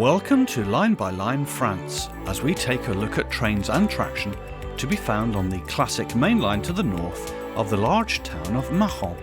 Welcome to Line by Line France, as we take a look at trains and traction to be found on the classic main line to the north of the large town of Mâcon.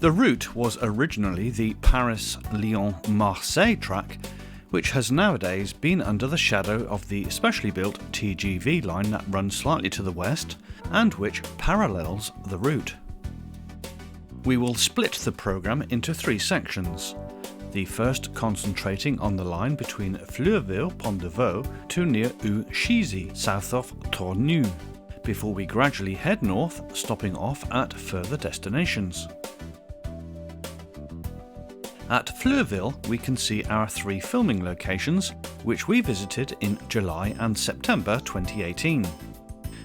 The route was originally the Paris-Lyon-Marseille track, which has nowadays been under the shadow of the specially built TGV line that runs slightly to the west and which parallels the route. We will split the programme into three sections, the first concentrating on the line between Fleurville-Pont-de-Vaux to near Uchisy, south of Tornu, before we gradually head north, stopping off at further destinations. At Fleurville, we can see our three filming locations, which we visited in July and September 2018.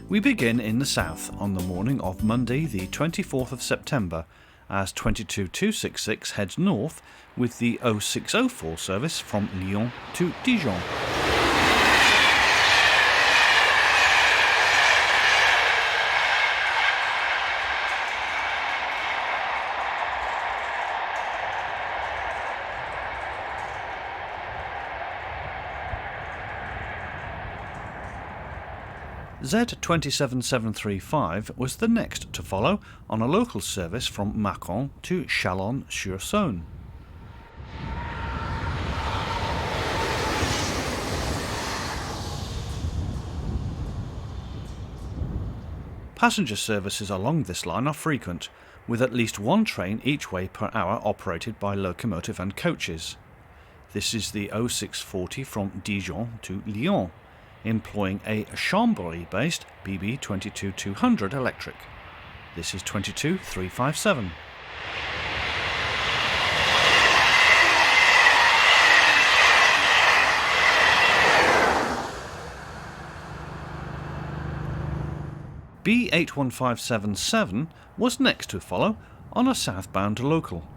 We begin in the south on the morning of Monday the 24th of September, as 22266 heads north with the 0604 service from Lyon to Dijon. Z27735 was the next to follow on a local service from Mâcon to Chalon-sur-Saône. Passenger services along this line are frequent, with at least one train each way per hour operated by locomotive and coaches. This is the 0640 from Dijon to Lyon, employing a Chambéry-based BB 22200 electric. This is 22357. B81577 was next to follow on a southbound local.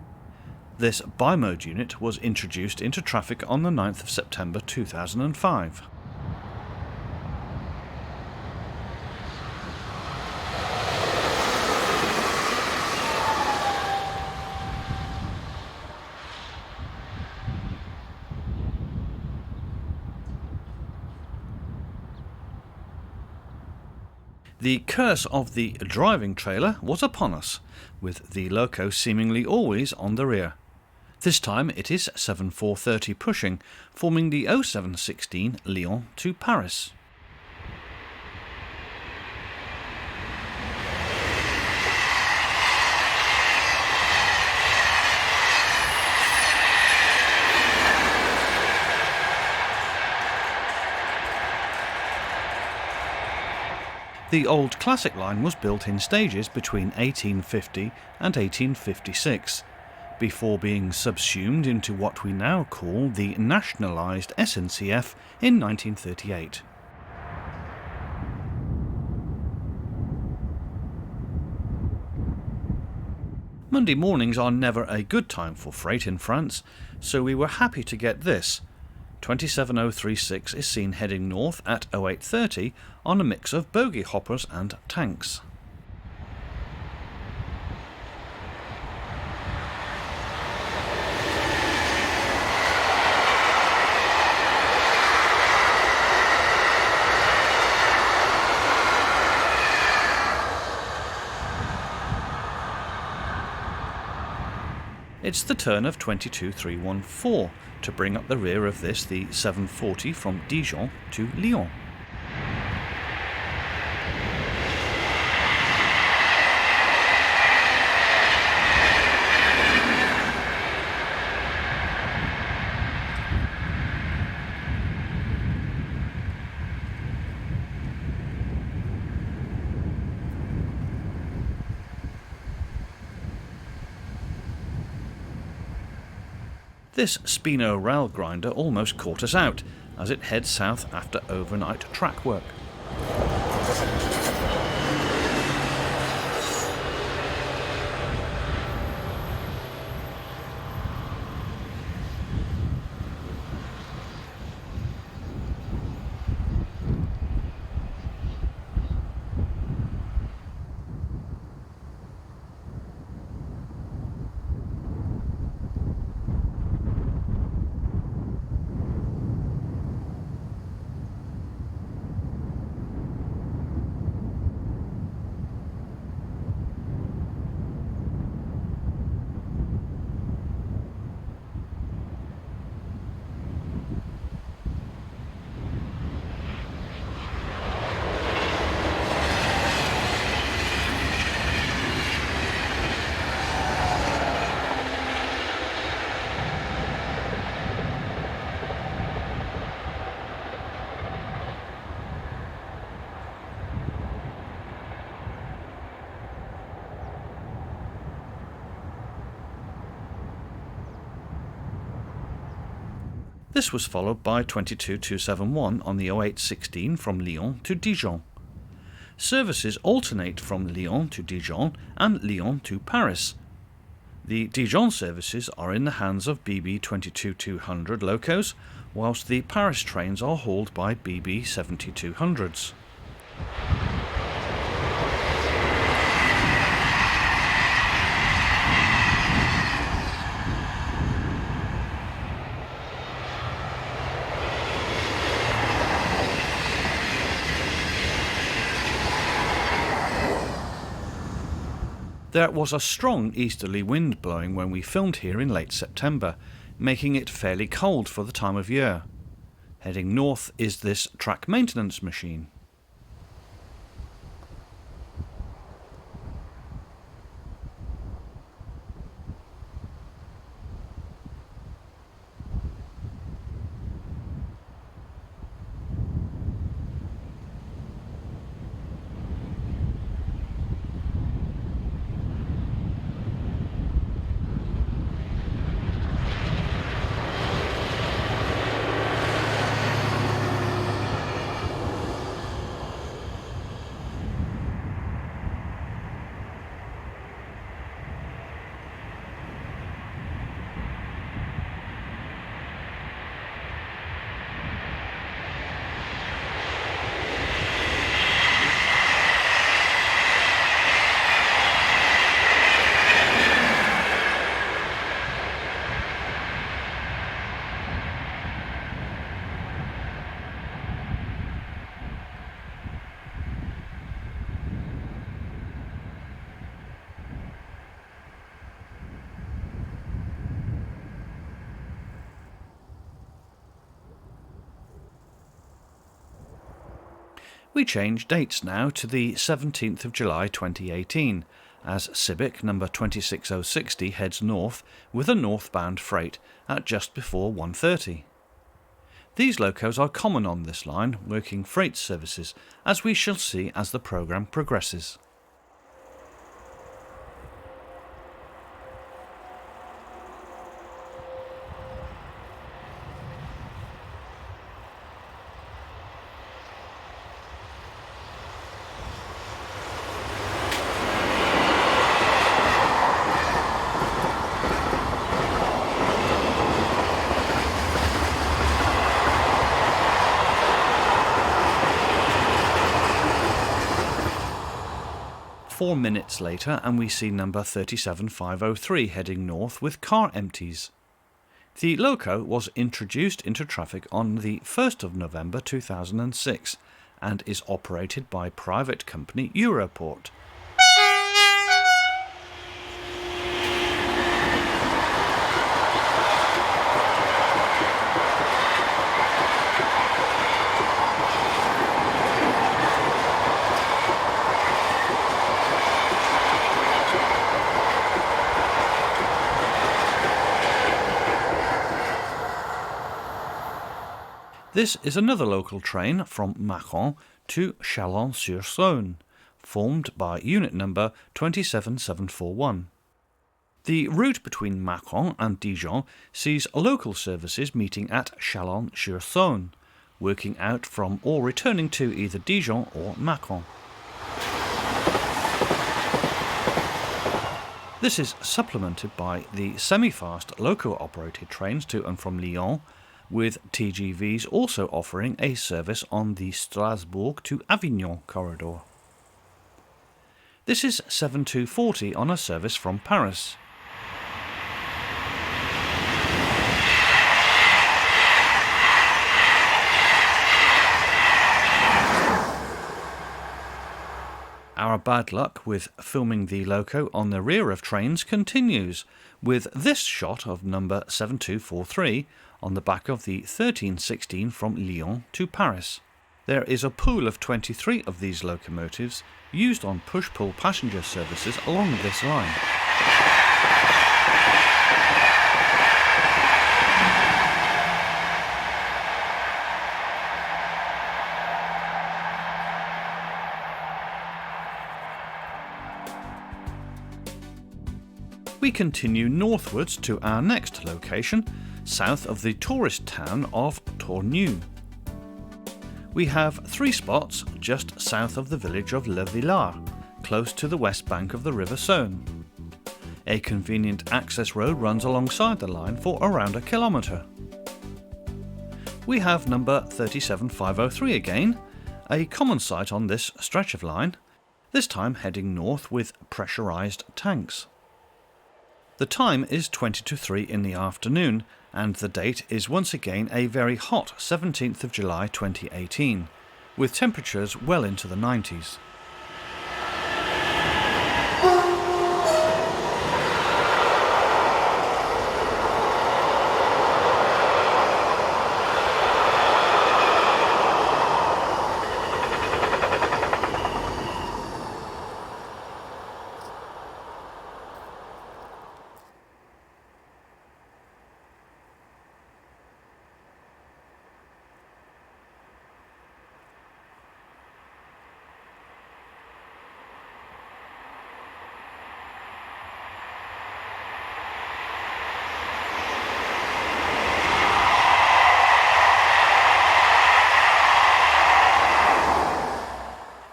This bimode unit was introduced into traffic on the 9th of September 2005. The curse of the driving trailer was upon us, with the loco seemingly always on the rear. This time it is 7430 pushing, forming the 0716 Lyon to Paris. The old classic line was built in stages between 1850 and 1856, before being subsumed into what we now call the nationalised SNCF in 1938. Monday mornings are never a good time for freight in France, so we were happy to get this. 27036 is seen heading north at 0830 on a mix of bogie hoppers and tanks. It's the turn of 22314 to bring up the rear of this, the 740 from Dijon to Lyon. This Spino rail grinder almost caught us out as it heads south after overnight track work. This was followed by 22271 on the 0816 from Lyon to Dijon. Services alternate from Lyon to Dijon and Lyon to Paris. The Dijon services are in the hands of BB 22200 locos, whilst the Paris trains are hauled by BB 7200s. There was a strong easterly wind blowing when we filmed here in late September, making it fairly cold for the time of year. Heading north is this track maintenance machine. We change dates now to the 17th of July 2018, as Civic number 26060 heads north with a northbound freight at just before 1:30. These locos are common on this line, working freight services, as we shall see as the programme progresses. Four minutes later and we see number 37503 heading north with car empties. The loco was introduced into traffic on the 1st of November 2006 and is operated by private company Europort. This is another local train from Mâcon to Chalon-sur-Saône, formed by unit number 27741. The route between Mâcon and Dijon sees local services meeting at Chalon-sur-Saône, working out from or returning to either Dijon or Mâcon. This is supplemented by the semi-fast loco-operated trains to and from Lyon, with TGVs also offering a service on the Strasbourg to Avignon corridor. This is 7240 on a service from Paris. Our bad luck with filming the loco on the rear of trains continues, with this shot of number 7243 on the back of the 1316 from Lyon to Paris. There is a pool of 23 of these locomotives used on push-pull passenger services along this line. We continue northwards to our next location, south of the tourist town of Tornu. We have 3 spots just south of the village of Le Villard, close to the west bank of the River Saône. A convenient access road runs alongside the line for around a kilometre. We have number 37503 again, a common sight on this stretch of line, this time heading north with pressurised tanks. The time is 20 to 3 in the afternoon, and the date is once again a very hot 17th of July 2018, with temperatures well into the 90s.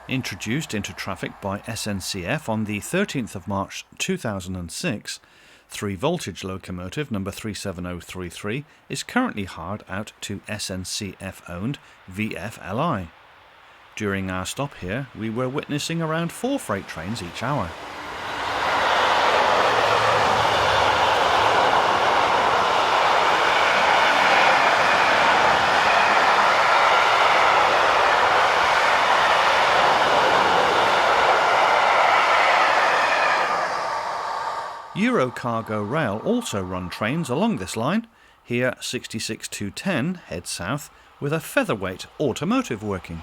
Introduced into traffic by SNCF on the 13th of March 2006, 3-voltage locomotive number 37033 is currently hired out to SNCF-owned VFLI. During our stop here, we were witnessing around 4 freight trains each hour. Eurocargo Rail also run trains along this line. Here 66210 heads south with a featherweight automotive working.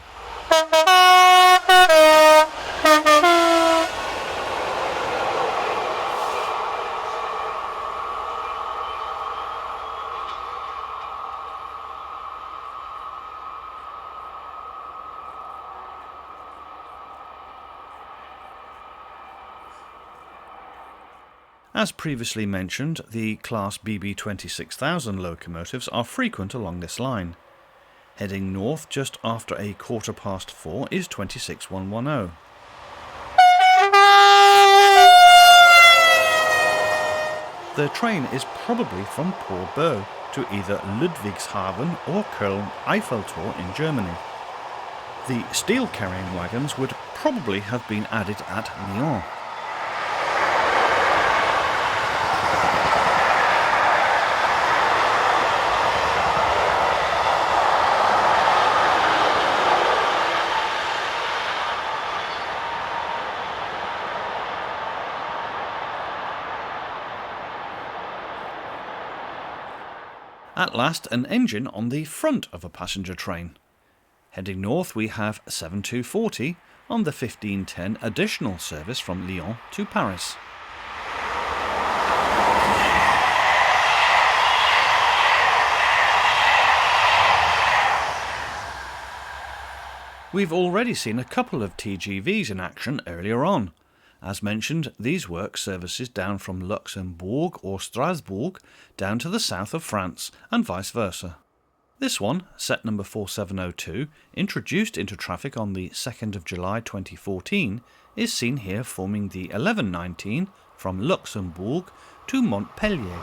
As previously mentioned, the Class BB 26000 locomotives are frequent along this line. Heading north just after 4:15 is 26110. The train is probably from Port to either Ludwigshafen or Köln-Eiffeltor in Germany. The steel carrying wagons would probably have been added at Lyon. At last, an engine on the front of a passenger train. Heading north we have 7240 on the 1510 additional service from Lyon to Paris. We've already seen a couple of TGVs in action earlier on. As mentioned, these work services down from Luxembourg or Strasbourg down to the south of France and vice versa. This one, set number 4702, introduced into traffic on the 2nd of July 2014, is seen here forming the 1119 from Luxembourg to Montpellier.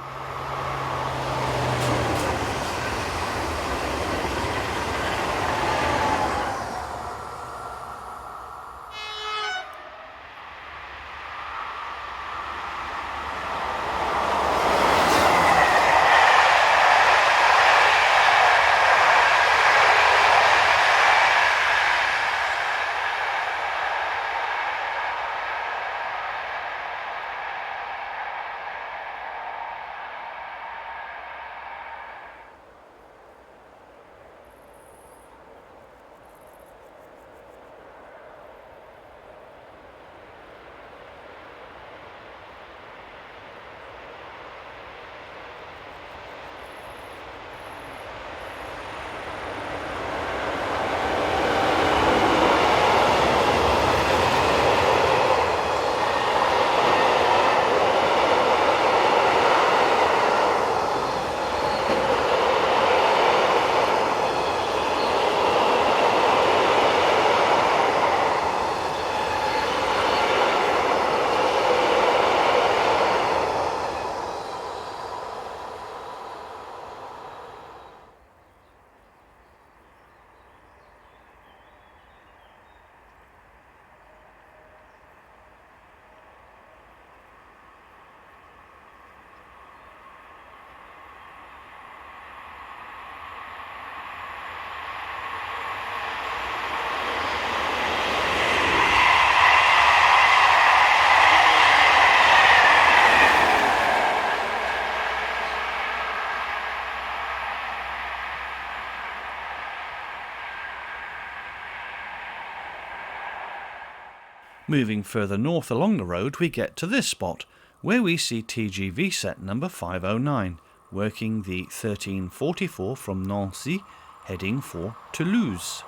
Moving further north along the road we get to this spot, where we see TGV set number 509, working the 1344 from Nancy, heading for Toulouse.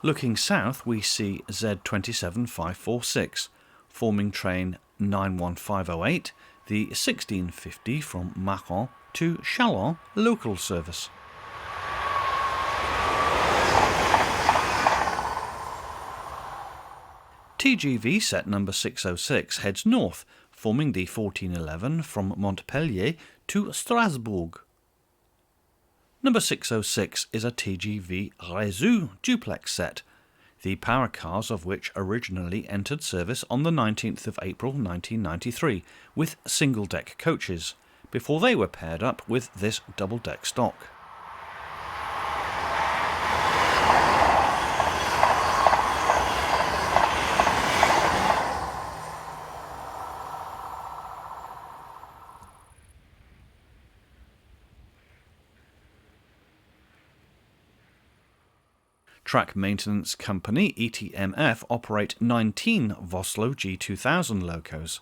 Looking south we see Z27546, forming train 91508, the 1650 from Mâcon to Chalon local service. TGV set number 606 heads north, forming the 1411 from Montpellier to Strasbourg. Number 606 is a TGV Réseau duplex set, the power cars of which originally entered service on the 19th of April 1993 with single-deck coaches, before they were paired up with this double-deck stock. Track Maintenance Company ETMF operate 19 Vossloh G2000 locos.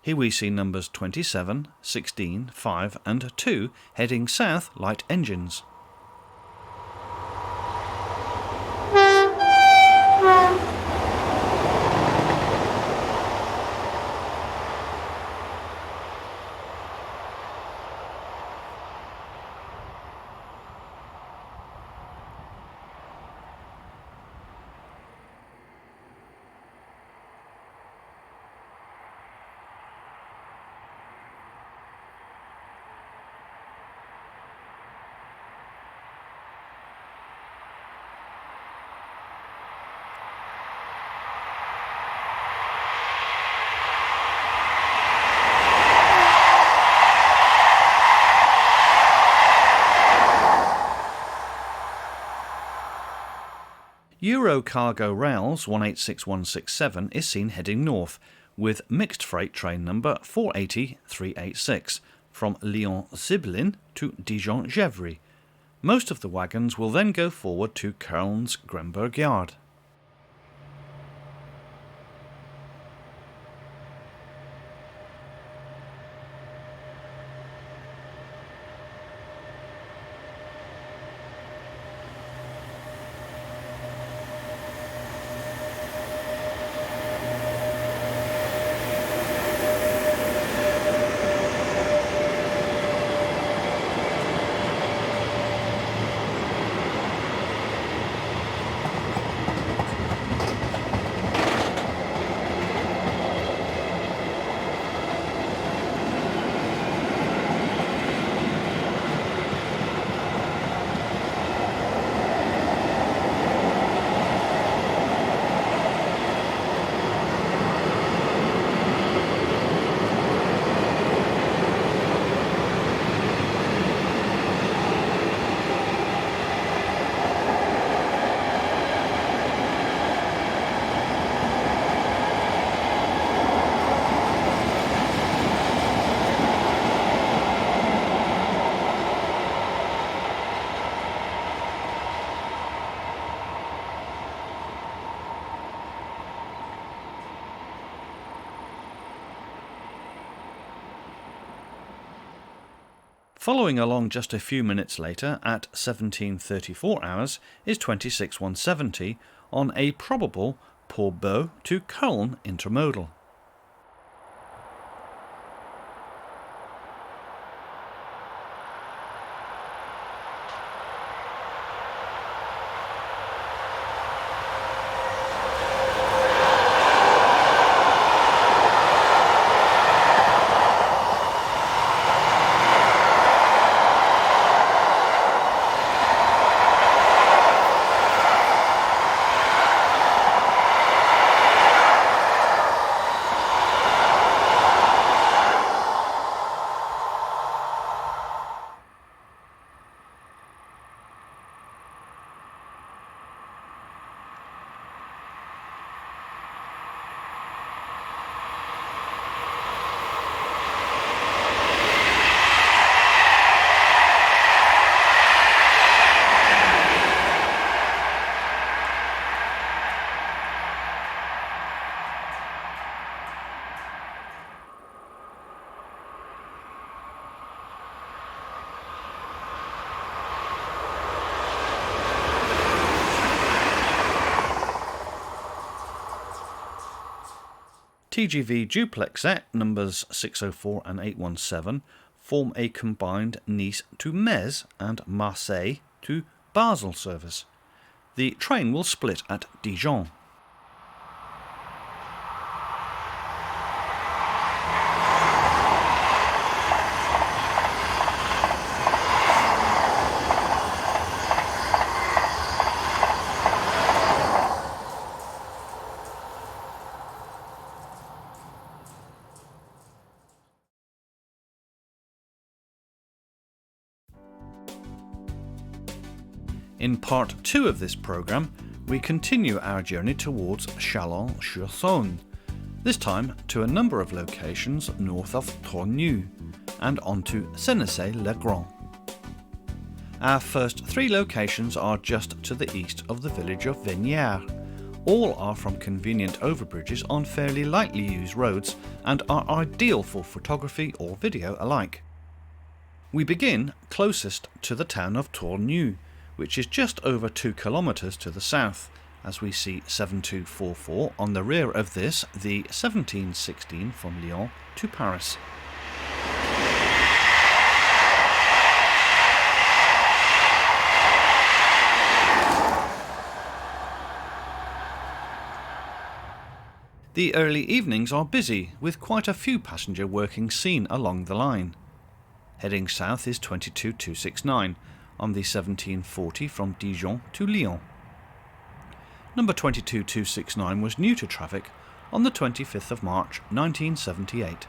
Here we see numbers 27, 16, 5 and 2 heading south light engines. Eurocargo Rail's 186167 is seen heading north, with mixed freight train number 480386 from Lyon-Ziblin to Dijon-Gevry. Most of the wagons will then go forward to Köln's Gremberg yard. Following along just a few minutes later, at 1734 hours, is 26170 on a probable Pau to Cologne intermodal. TGV duplexette numbers 604 and 817 form a combined Nice to Metz and Marseille to Basel service. The train will split at Dijon. In part 2 of this programme, we continue our journey towards Chalon-sur-Saône, this time to a number of locations north of Tornu and on to Varennes-le-Grand. Our first 3 locations are just to the east of the village of Vignières. All are from convenient overbridges on fairly lightly used roads and are ideal for photography or video alike. We begin closest to the town of Tornu, which is just over 2 kilometres to the south, as we see 7244 on the rear of this, the 1716 from Lyon to Paris. The early evenings are busy, with quite a few passenger working seen along the line. Heading south is 22269, on the 1740 from Dijon to Lyon. Number 22269 was new to traffic on the 25th of March 1978.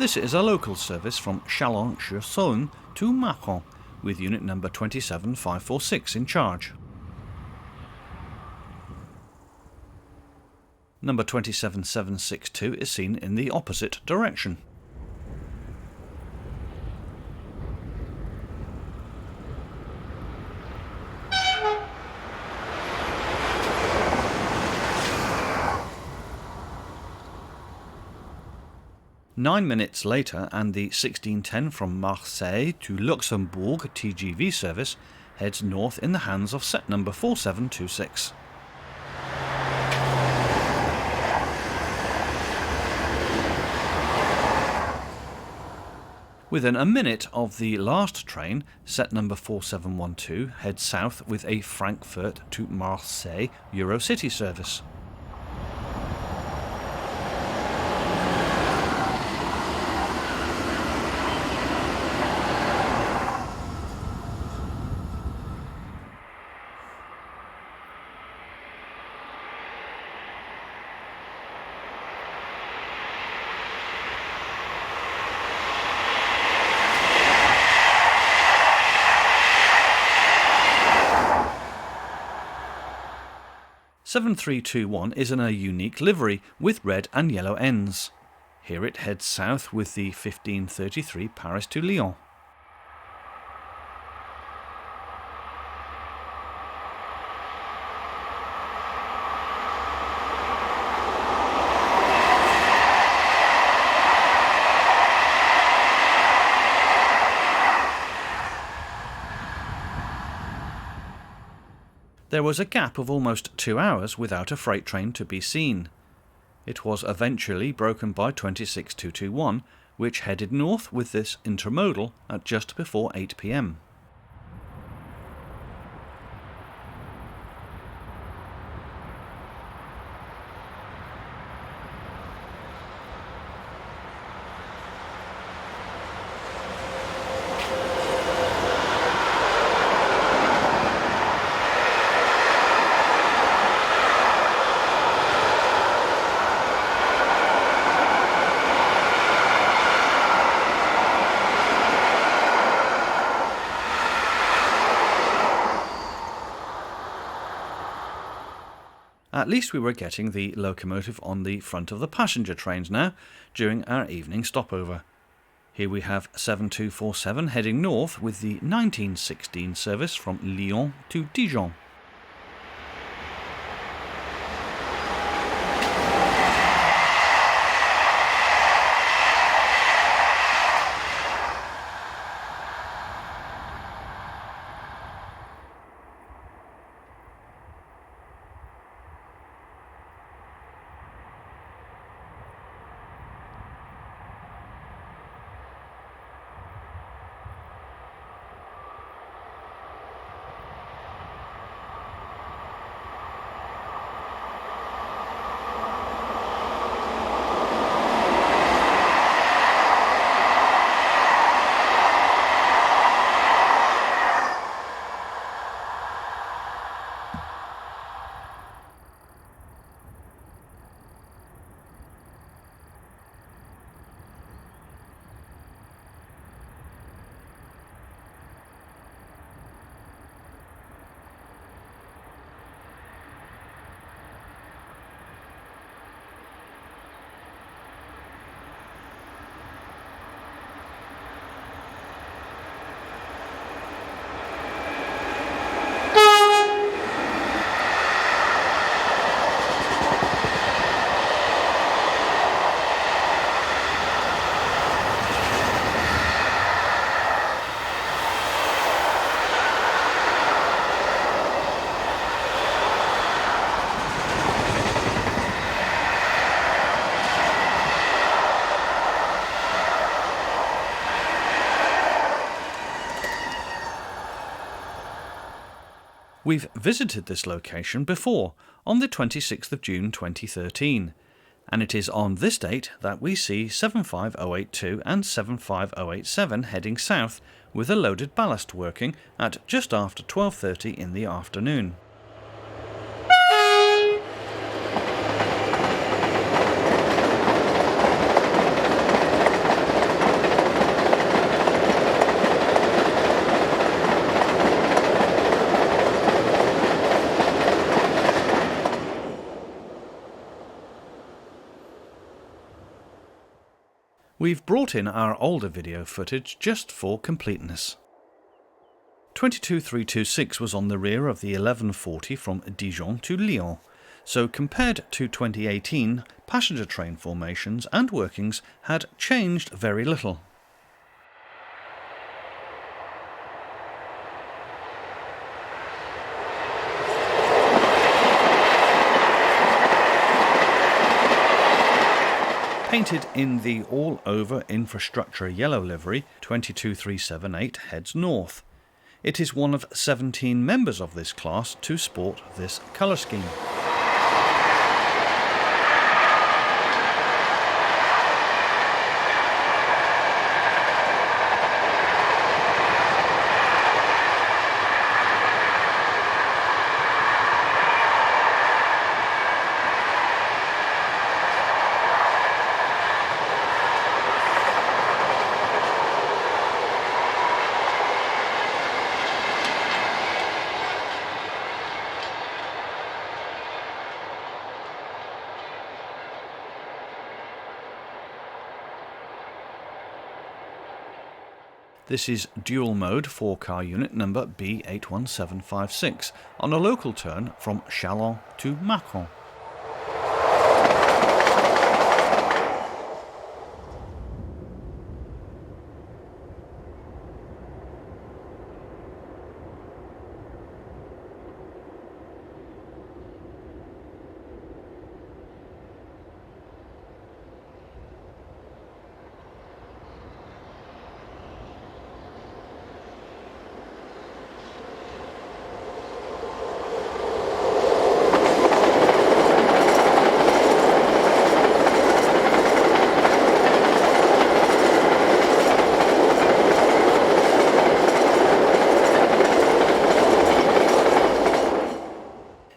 This is a local service from Chalon-sur-Saône to Mâcon, with unit number 27546 in charge. Number 27762 is seen in the opposite direction. Nine minutes later, and the 1610 from Marseille to Luxembourg TGV service heads north in the hands of set number 4726. Within a minute of the last train, set number 4712 heads south with a Frankfurt to Marseille Eurocity service. Seven 321 is in a unique livery with red and yellow ends. Here it heads south with the 1533 Paris to Lyon. There was a gap of almost 2 hours without a freight train to be seen. It was eventually broken by 26221, which headed north with this intermodal at just before 8 p.m. At least we were getting the locomotive on the front of the passenger trains now, during our evening stopover. Here we have 7247 heading north with the 1916 service from Lyon to Dijon. We've visited this location before, on the 26th of June 2013, and it is on this date that we see 75082 and 75087 heading south with a loaded ballast working at just after 12:30 in the afternoon. We've brought in our older video footage just for completeness. 22326 was on the rear of the 1140 from Dijon to Lyon, so compared to 2018, passenger train formations and workings had changed very little. Painted in the all-over infrastructure yellow livery, 22378 heads north. It is one of 17 members of this class to sport this colour scheme. This is dual mode 4-car unit number B81756 on a local turn from Chalon to Mâcon.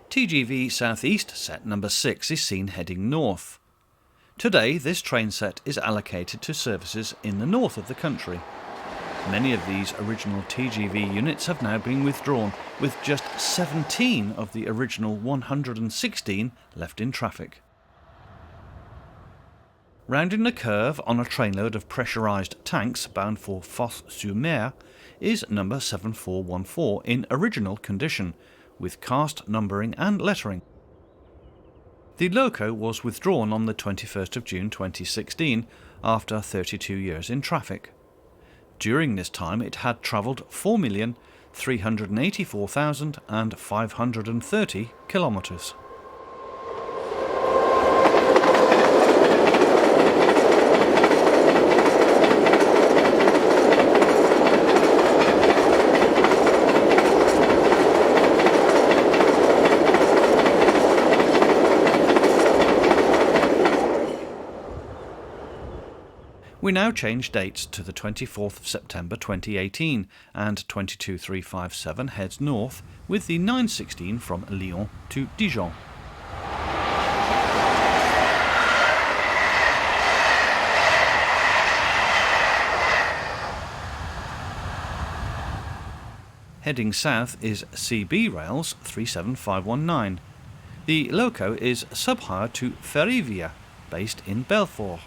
TGV Southeast set number 6 is seen heading north. Today this train set is allocated to services in the north of the country. Many of these original TGV units have now been withdrawn, with just 17 of the original 116 left in traffic. Rounding the curve on a trainload of pressurised tanks bound for Fos-sur-Mer is number 7414 in original condition, with cast numbering and lettering. The loco was withdrawn on the 21st of June 2016 after 32 years in traffic. During this time it had travelled 4,384,530 kilometres. We now change dates to the 24th of September 2018 and 22357 heads north with the 916 from Lyon to Dijon. Heading south is CB Rails 37519. The loco is sub-hire to Fleurville, based in Belfort.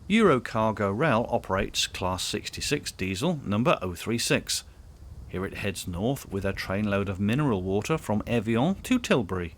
Eurocargo Rail operates Class 66 diesel number 036. Here it heads north with a trainload of mineral water from Evian to Tilbury.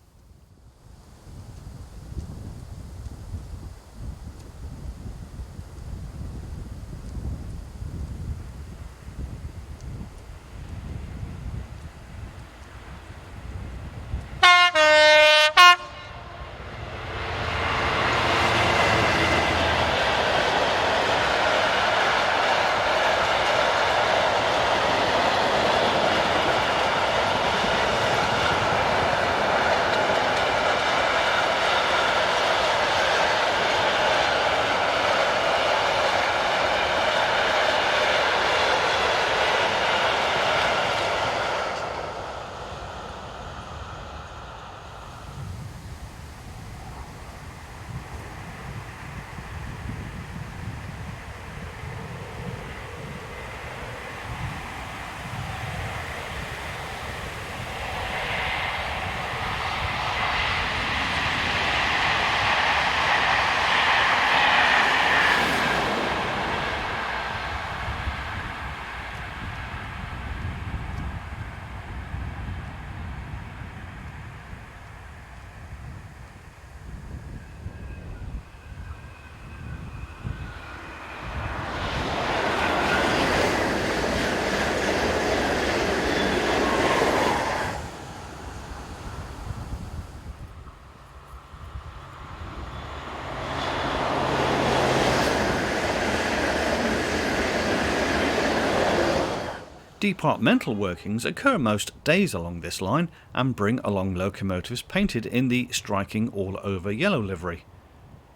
Departmental workings occur most days along this line and bring along locomotives painted in the striking all-over yellow livery.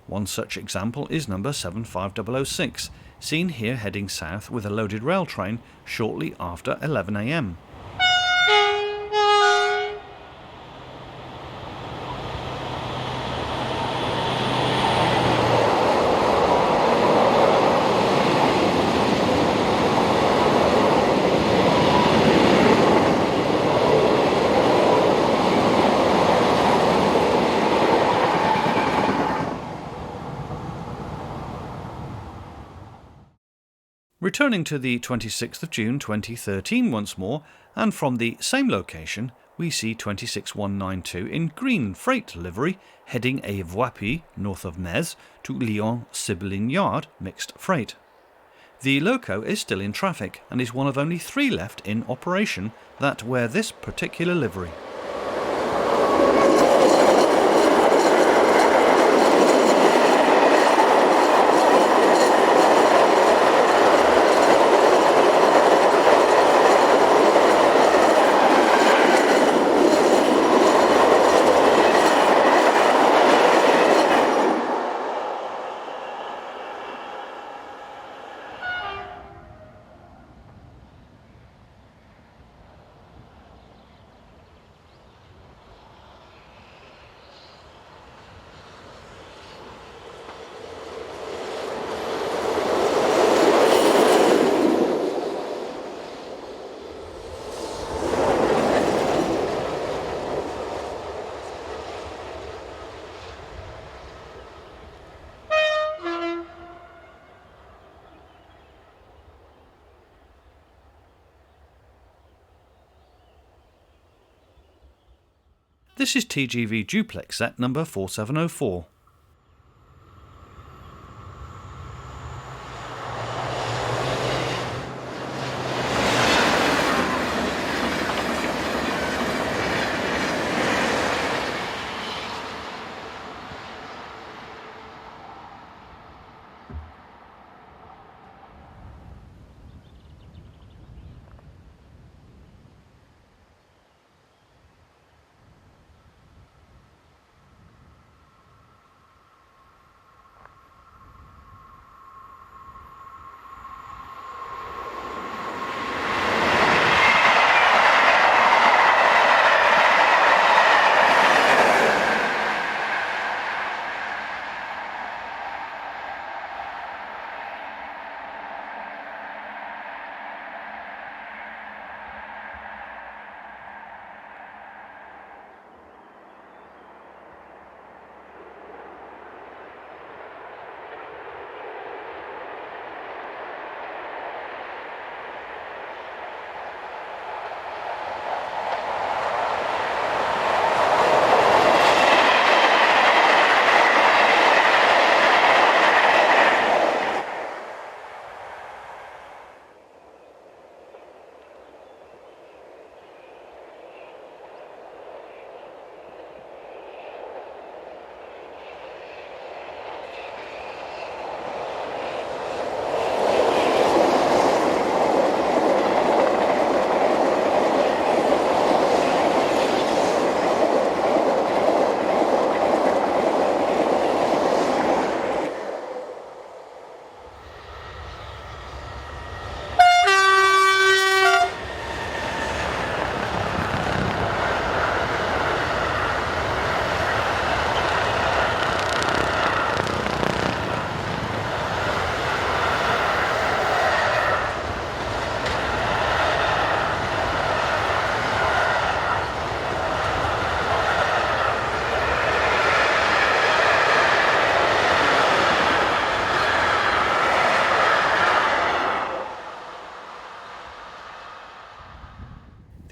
One such example is number 75006, seen here heading south with a loaded rail train shortly after 11 a.m. Returning to the 26th of June 2013 once more, and from the same location, we see 26192 in green freight livery heading a Voipy north of Metz to Lyon-Sibylline Yard mixed freight. The loco is still in traffic and is one of only 3 left in operation that wear this particular livery. This is TGV duplex set number 4704.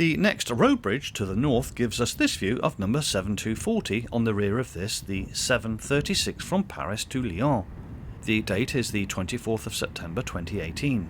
The next road bridge to the north gives us this view of number 7240 on the rear of this, the 736 from Paris to Lyon. The date is the 24th of September 2018.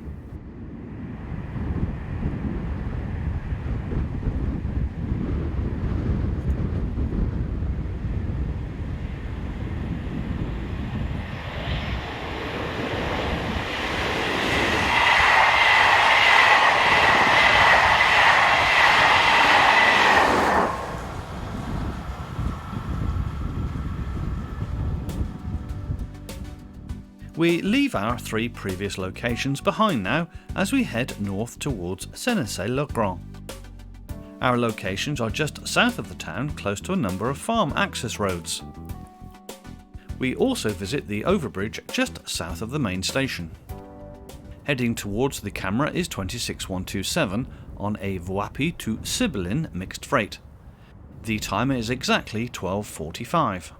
We leave our 3 previous locations behind now as we head north towards Varennes-le-Grand. Our locations are just south of the town, close to a number of farm access roads. We also visit the overbridge just south of the main station. Heading towards the camera is 26127 on a Voapi to Cybele mixed freight. The time is exactly 12:45.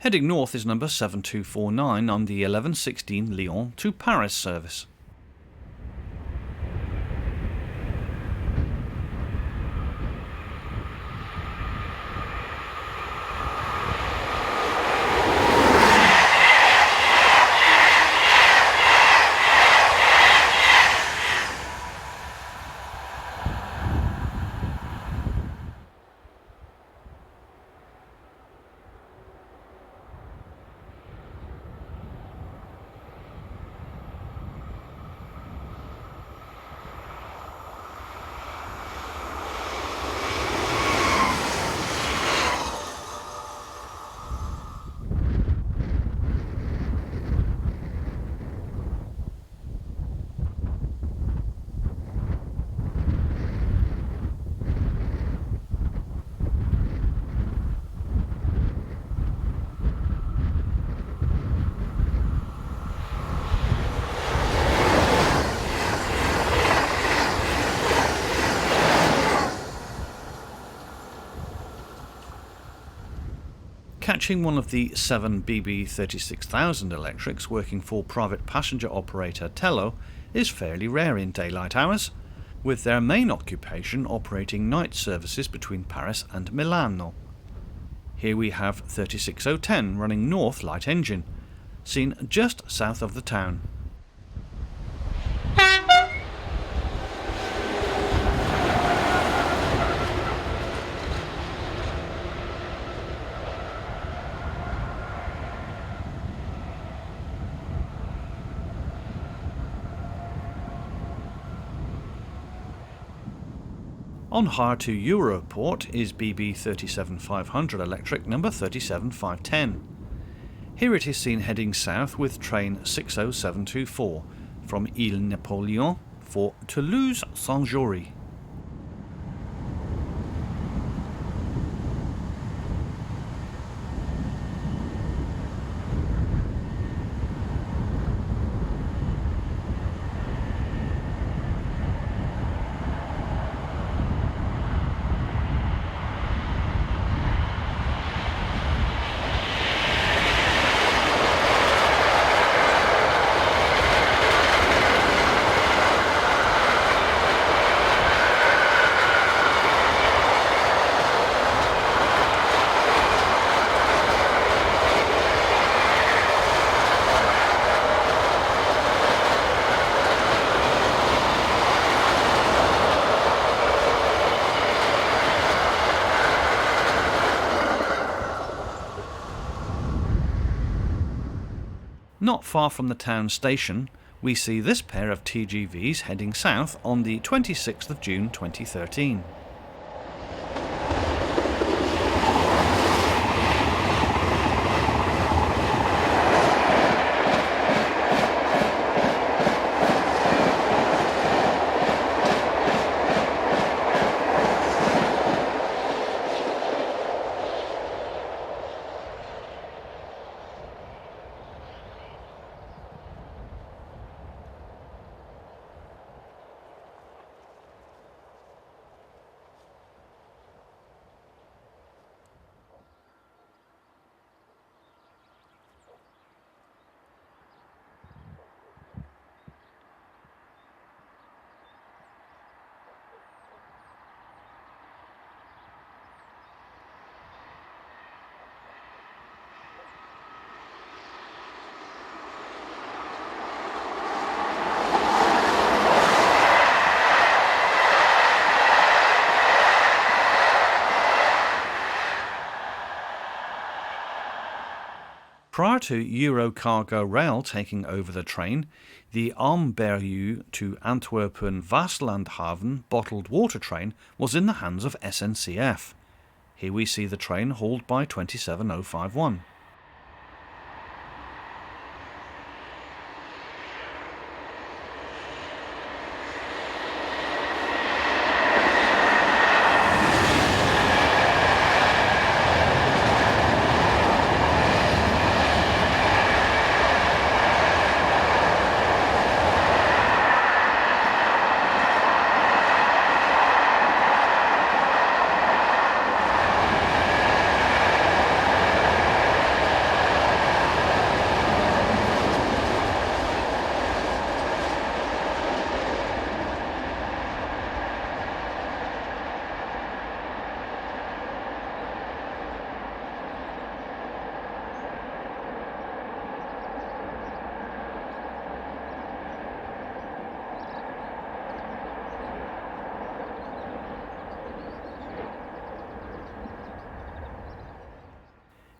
Heading north is number 7249 on the 1116 Lyon to Paris service. Catching one of the 7 BB 36000 electrics working for private passenger operator Tello is fairly rare in daylight hours, with their main occupation operating night services between Paris and Milano. Here we have 36010 running north light engine, seen just south of the town. On hire to Europort is BB 37500 electric number 37510. Here it is seen heading south with train 60724 from Île-Napoléon for Toulouse-Saint-Jory. Not far from the town station, we see this pair of TGVs heading south on the 26th of June 2013. Prior to Eurocargo Rail taking over the train, the Amberg to Antwerpen-Vaaslandhaven bottled water train was in the hands of SNCF. Here we see the train hauled by 27051.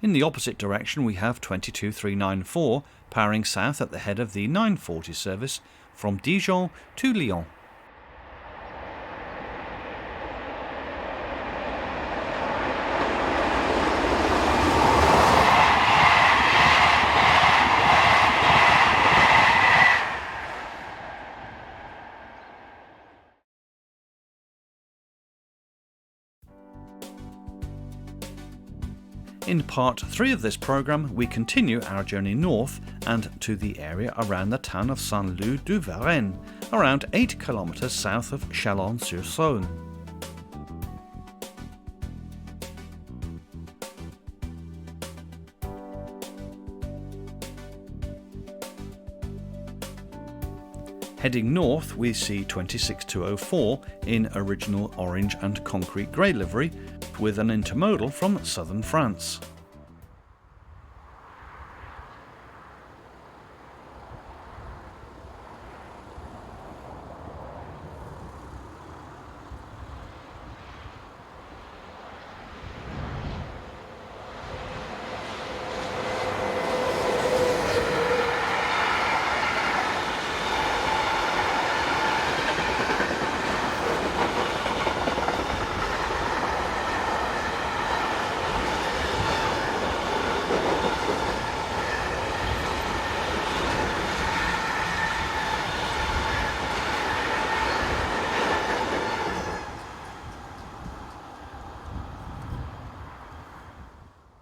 In the opposite direction we have 22394 powering south at the head of the 940 service from Dijon to Lyon. In part 3 of this programme, we continue our journey north and to the area around the town of Saint-Lô-du-Varennes, around 8 kilometres south of Chalon-sur-Saône. Heading north, we see 26204 in original orange and concrete grey livery, with an intermodal from southern France.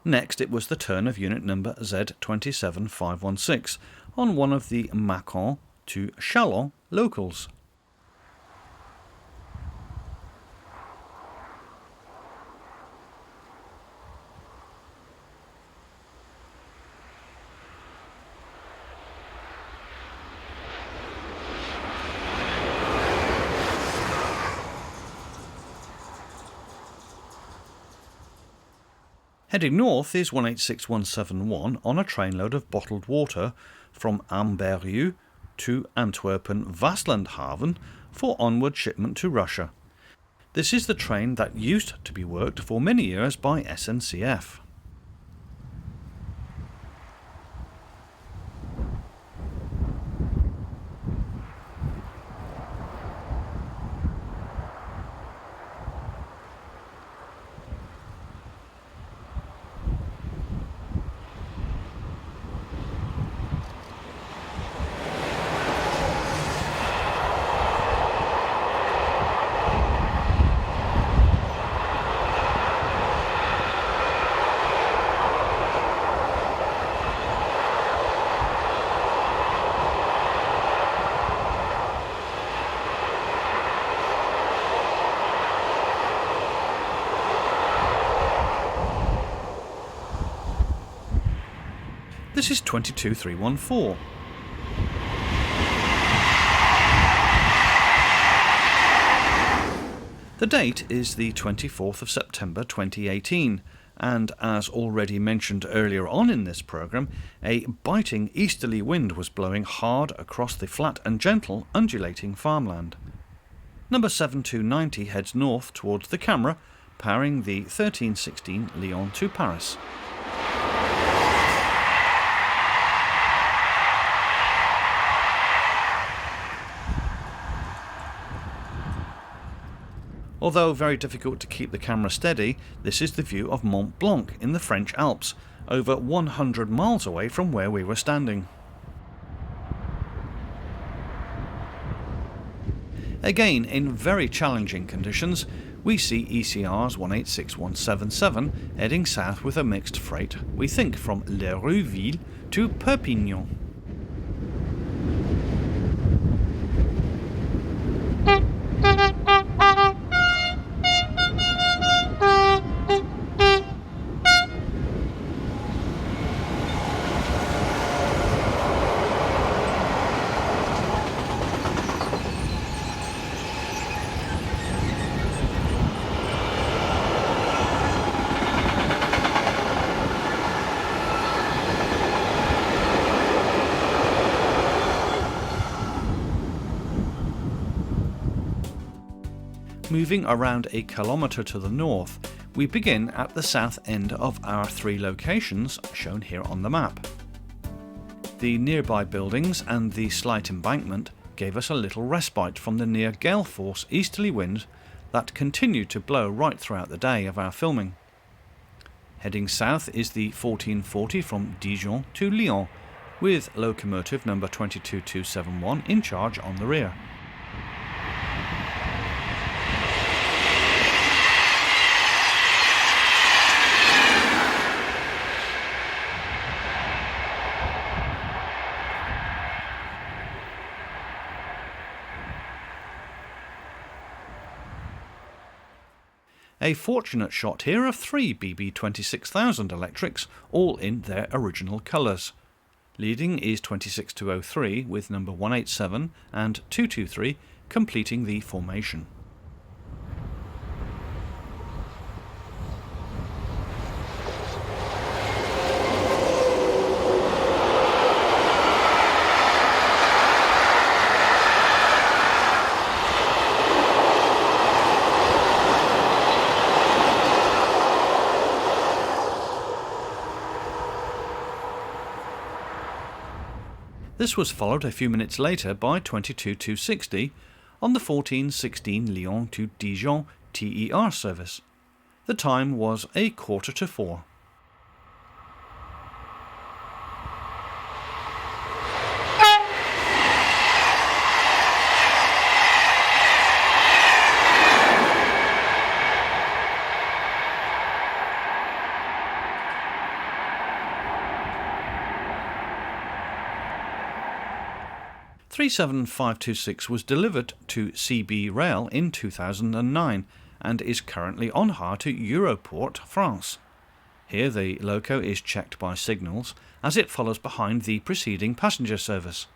Next, it was the turn of unit number Z27516 on one of the Mâcon to Chalon locals. Heading north is 186171 on a trainload of bottled water from Amberg to Antwerpen-Vaaslandhaven for onward shipment to Russia. This is the train that used to be worked for many years by SNCF. This is 22314. The date is the 24th of September 2018, and as already mentioned earlier on in this programme, a biting easterly wind was blowing hard across the flat and gentle undulating farmland. Number 7290 heads north towards the camera, powering the 1316 Lyon to Paris. Although very difficult to keep the camera steady, this is the view of Mont Blanc in the French Alps, over 100 miles away from where we were standing. Again, in very challenging conditions, we see ECRs 186177 heading south with a mixed freight, we think from Fleurville to Perpignan. Moving around a kilometre to the north, we begin at the south end of our three locations shown here on the map. The nearby buildings and the slight embankment gave us a little respite from the near gale force easterly winds that continued to blow right throughout the day of our filming. Heading south is the 1440 from Dijon to Lyon, with locomotive number 22271 in charge on the rear. A fortunate shot here of 3 BB 26000 electrics, all in their original colours. Leading is 26203 with number 187 and 223 completing the formation. This was followed a few minutes later by 22260 on the 1416 Lyon to Dijon TER service. The time was 3:45. 37526 was delivered to CB Rail in 2009 and is currently on hire to Europort, France. Here the loco is checked by signals as it follows behind the preceding passenger service.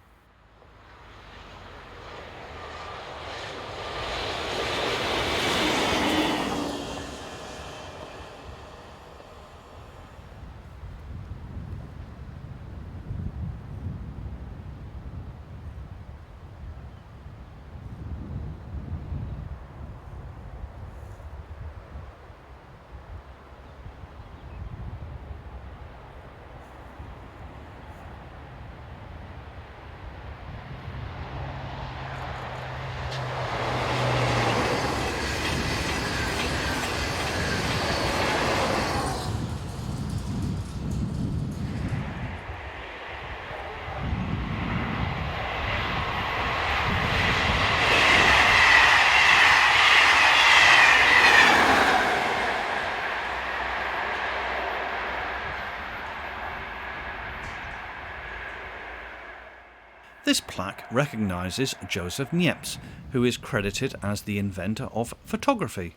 This plaque recognises Joseph Niepce, who is credited as the inventor of photography.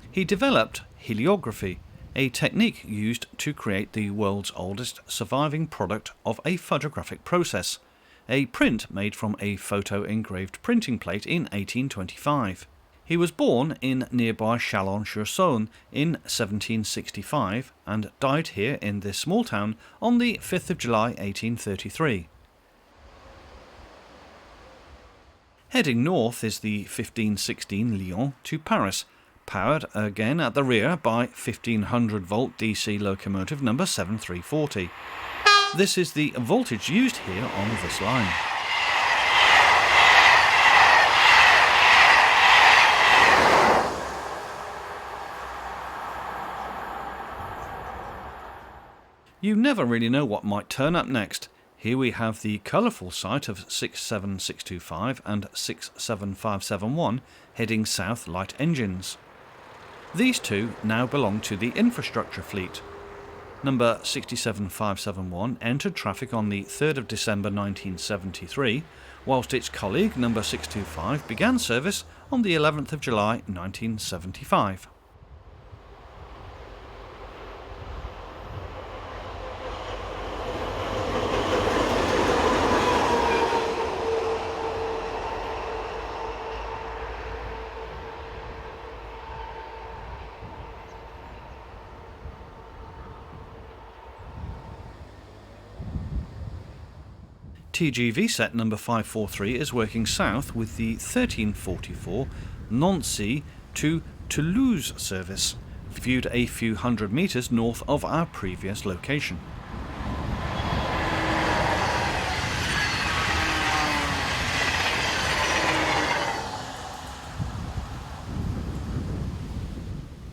He developed heliography, a technique used to create the world's oldest surviving product of a photographic process, a print made from a photo-engraved printing plate in 1825. He was born in nearby Chalon-sur-Saône in 1765 and died here in this small town on the 5th of July 1833. Heading north is the 1516 Lyon to Paris, powered again at the rear by 1500 volt DC locomotive number 7340. This is the voltage used here on this line. You never really know what might turn up next. Here we have the colourful sight of 67625 and 67571 heading south light engines. These two now belong to the infrastructure fleet. Number 67571 entered traffic on the 3rd of December 1973, whilst its colleague number 625 began service on the 11th of July 1975. TGV set number 543 is working south with the 1344 Nancy to Toulouse service, viewed a few hundred metres north of our previous location.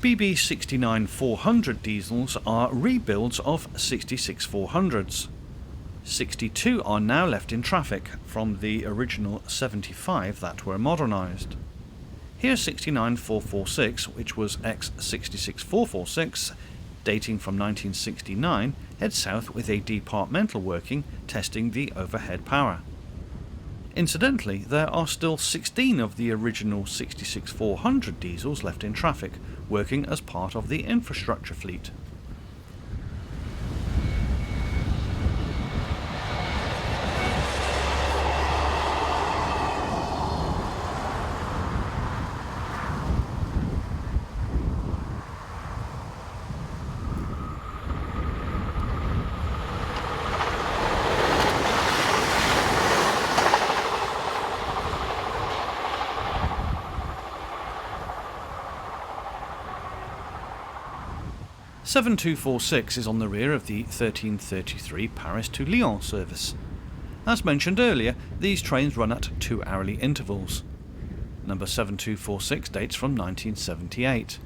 BB 69-400 diesels are rebuilds of 66-400s. 62 are now left in traffic from the original 75 that were modernised. Here 69-446, which was ex-66-446, dating from 1969, heads south with a departmental working, testing the overhead power. Incidentally, there are still 16 of the original 66-400 diesels left in traffic, working as part of the infrastructure fleet. '7246 is on the rear of the 1333 Paris to Lyon service. As mentioned earlier, these trains run at 2 hourly intervals. Number 7246 dates from 1978.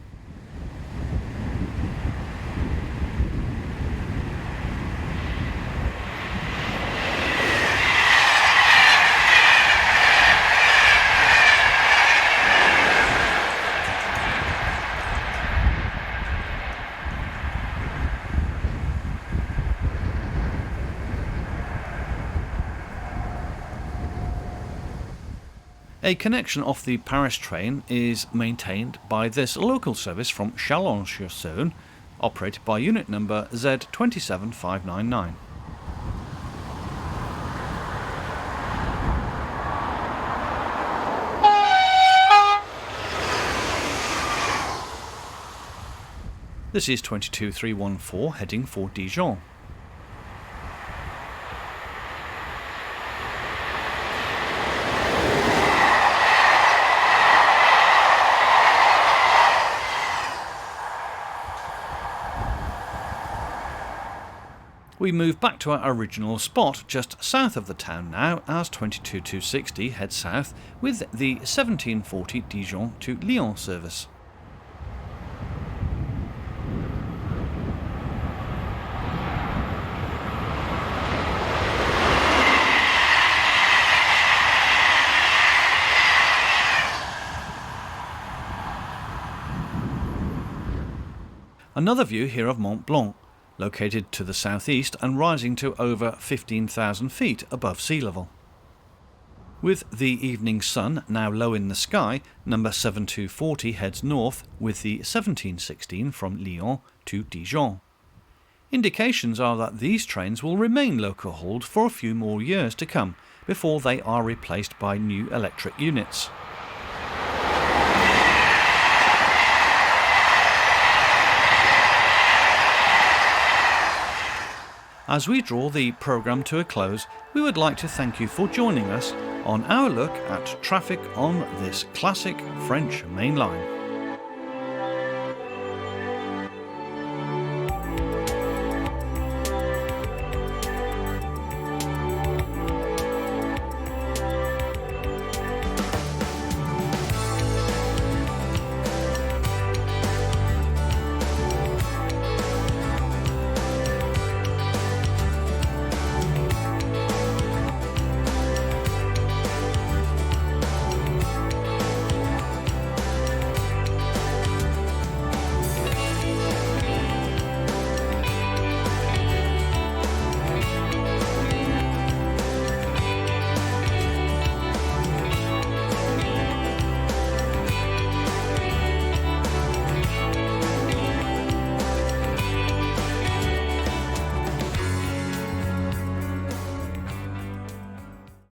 A connection off the Paris train is maintained by this local service from Chalon-sur-Saône, operated by unit number Z27599. This is 22314 heading for Dijon. We move back to our original spot just south of the town now as 22260 heads south with the 1740 Dijon to Lyon service. Another view here of Mont Blanc, located to the southeast and rising to over 15,000 feet above sea level. With the evening sun now low in the sky, number 7240 heads north with the 1716 from Lyon to Dijon. Indications are that these trains will remain loco-hauled for a few more years to come before they are replaced by new electric units. As we draw the programme to a close, we would like to thank you for joining us on our look at traffic on this classic French main line.